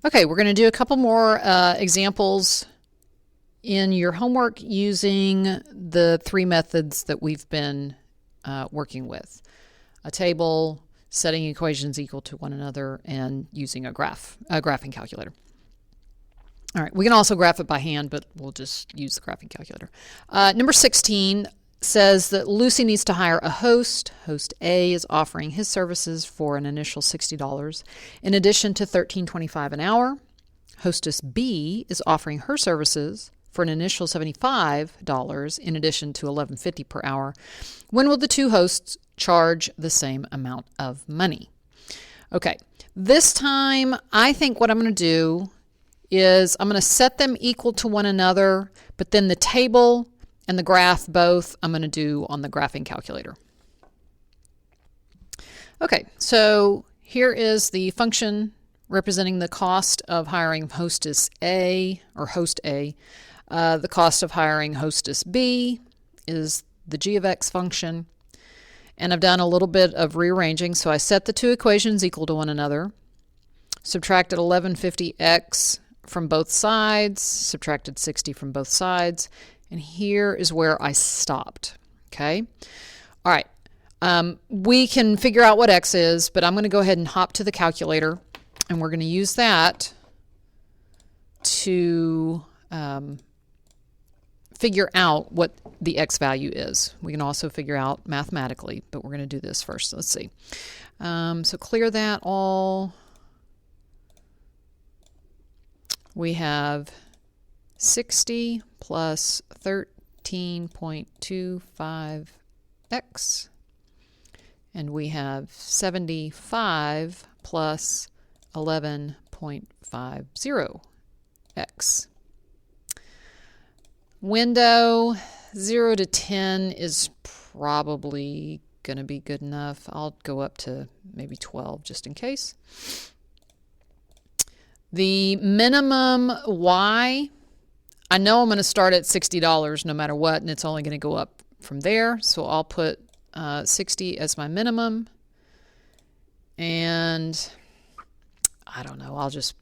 Okay, we're going to do a couple more examples in your homework using the three methods that we've been working with. A table, setting equations equal to one another, and using a graphing calculator. All right, we can also graph it by hand, but we'll just use the graphing calculator. Number 16 says that Lucy needs to hire a host. Host A is offering his services for an initial $60 in addition to $13.25 an hour. Hostess B is offering her services for an initial $75 in addition to $11.50 per hour. When will the two hosts charge the same amount of money? Okay, this time I think what I'm going to do is I'm going to set them equal to one another, but then the table and the graph both I'm going to do on the graphing calculator. Okay, so here is the function representing the cost of hiring hostess A or host A. The cost of hiring hostess B is the g of x function. And I've done a little bit of rearranging. So I set the two equations equal to one another, subtracted 1150x from both sides, subtracted 60 from both sides, and here is where I stopped. Okay? All right. We can figure out what x is, but I'm going to go ahead and hop to the calculator, and we're going to use that to figure out what the x value is. We can also figure out mathematically, but we're going to do this first. Let's see. So clear that all. We have 60 plus 13.25x, and we have 75 plus 11.50x. Window 0 to 10 is probably going to be good enough. I'll go up to maybe 12 just in case. The minimum y, I know I'm going to start at $60 no matter what, and it's only going to go up from there. So I'll put 60 as my minimum, and I don't know. I'll just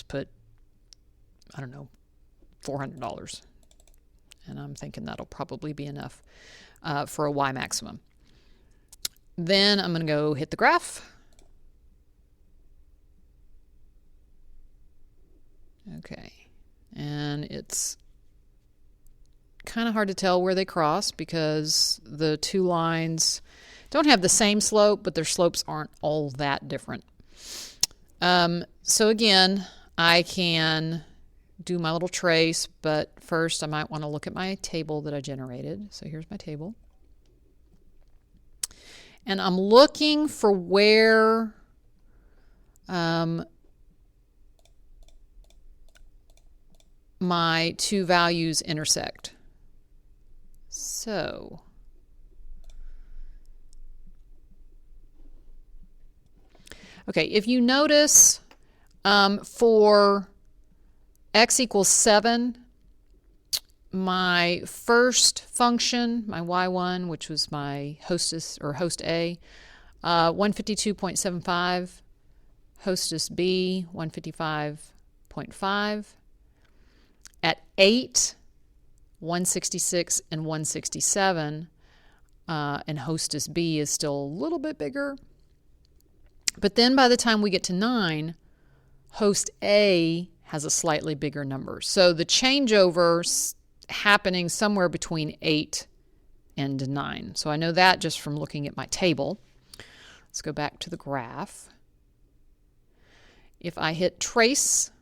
put, I don't know, $400, and I'm thinking that'll probably be enough for a y maximum. Then I'm going to go hit the graph. Okay, and it's kind of hard to tell where they cross because the two lines don't have the same slope, but their slopes aren't all that different. So again, I can do my little trace, but first I might want to look at my table that I generated. So here's my table. And I'm looking for where my two values intersect. So okay, if you notice for x equals 7, my first function, my y1, which was my hostess or host A, 152.75, hostess B, 155.5. At 8, 166 and 167, and hostess B is still a little bit bigger. But then by the time we get to 9, host A has a slightly bigger number. So the changeover's happening somewhere between 8 and 9. So I know that just from looking at my table. Let's go back to the graph. If I hit trace,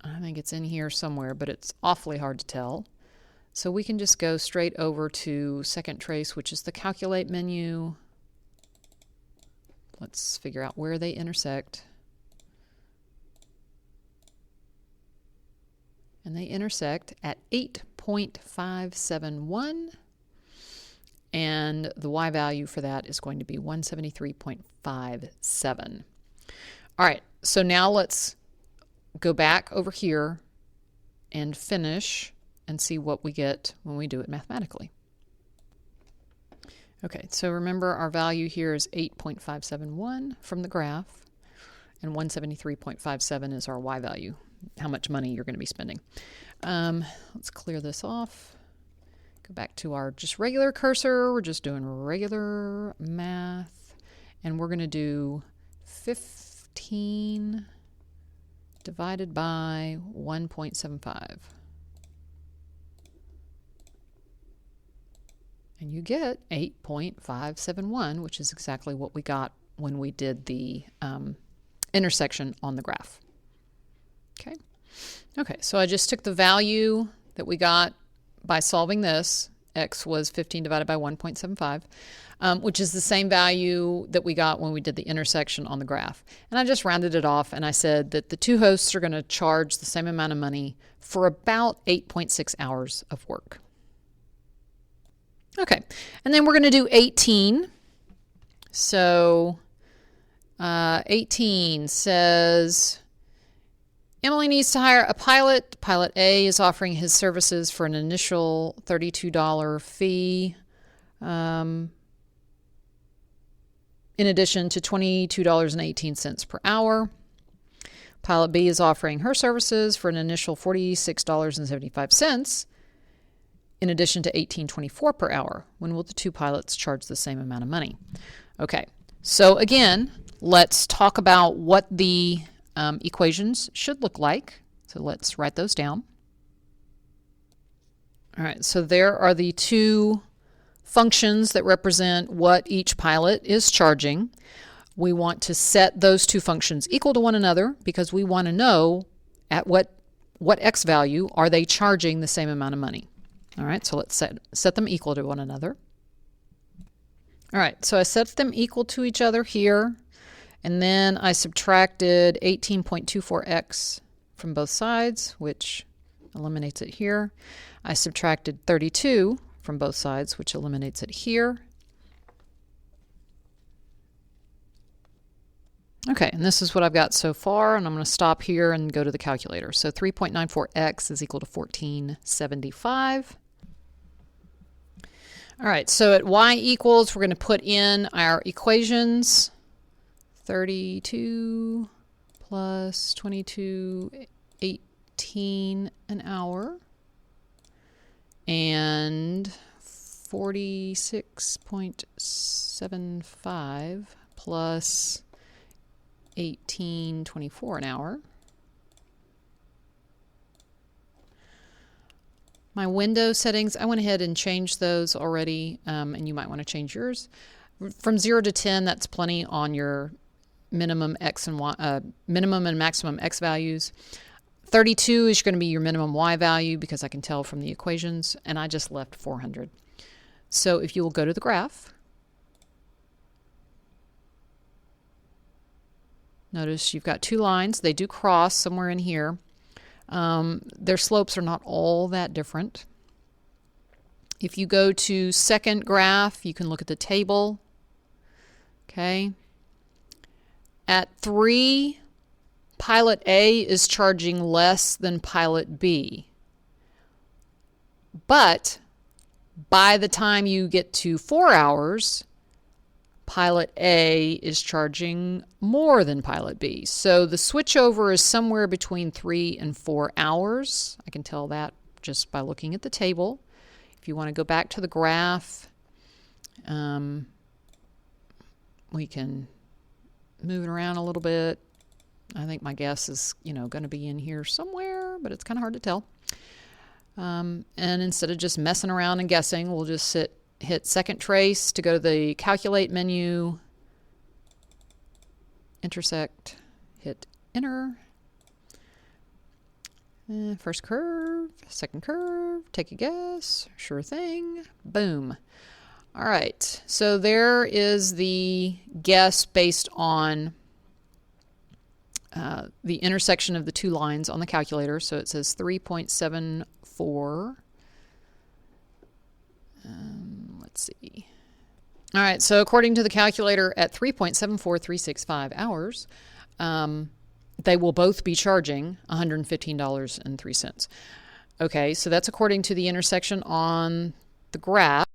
I think it's in here somewhere, but it's awfully hard to tell. So we can just go straight over to second trace, which is the calculate menu. Let's figure out where they intersect. And they intersect at 8.571. And the y value for that is going to be 173.57. All right, so now let's go back over here and finish and see what we get when we do it mathematically. Okay, so remember our value here is 8.571 from the graph, and 173.57 is our y value, how much money you're going to be spending. Let's clear this off. Go back to our just regular cursor. We're just doing regular math, and we're going to do 15 divided by 1.75. And you get 8.571, which is exactly what we got when we did the intersection on the graph. Okay, so I just took the value that we got by solving this. X was 15 divided by 1.75, which is the same value that we got when we did the intersection on the graph. And I just rounded it off, and I said that the two hosts are going to charge the same amount of money for about 8.6 hours of work. Okay, and then we're going to do 18. So 18 says Emily needs to hire a pilot. Pilot A is offering his services for an initial $32 fee, in addition to $22.18 per hour. Pilot B is offering her services for an initial $46.75, in addition to $18.24 per hour. When will the two pilots charge the same amount of money? Okay, so again, let's talk about what the equations should look like. So let's write those down. All right, so there are the two functions that represent what each pilot is charging. We want to set those two functions equal to one another because we want to know at what x value are they charging the same amount of money. All right, so let's set them equal to one another. All right, so I set them equal to each other here, and then I subtracted 18.24x from both sides, which eliminates it here. I subtracted 32 from both sides, which eliminates it here. Okay, and this is what I've got so far, and I'm going to stop here and go to the calculator. So 3.94x is equal to 1475. All right, so at y equals, we're going to put in our equations. 32 plus 22.18 an hour, and 46.75 plus 18.24 an hour. My window settings, I went ahead and changed those already, and you might want to change yours. From 0 to 10, that's plenty on your minimum x and y, minimum and maximum x values. 32 is going to be your minimum y value because I can tell from the equations, and I just left 400. So if you will go to the graph, notice you've got two lines. They do cross somewhere in here. Their slopes are not all that different. If you go to second graph, you can look at the table. Okay. At 3, pilot A is charging less than pilot B. But by the time you get to 4 hours, pilot A is charging more than pilot B. So the switchover is somewhere between 3 and 4 hours. I can tell that just by looking at the table. If you want to go back to the graph, we can move it around a little bit. I think my guess is, going to be in here somewhere, but it's kind of hard to tell. And instead of just messing around and guessing, we'll just hit second trace to go to the calculate menu, intersect, hit enter. First curve, second curve, take a guess, sure thing, boom. All right, so there is the guess based on the intersection of the two lines on the calculator. So it says 3.74. Let's see. All right, so according to the calculator, at 3.74365 hours, they will both be charging $115.03. Okay, so that's according to the intersection on the graph.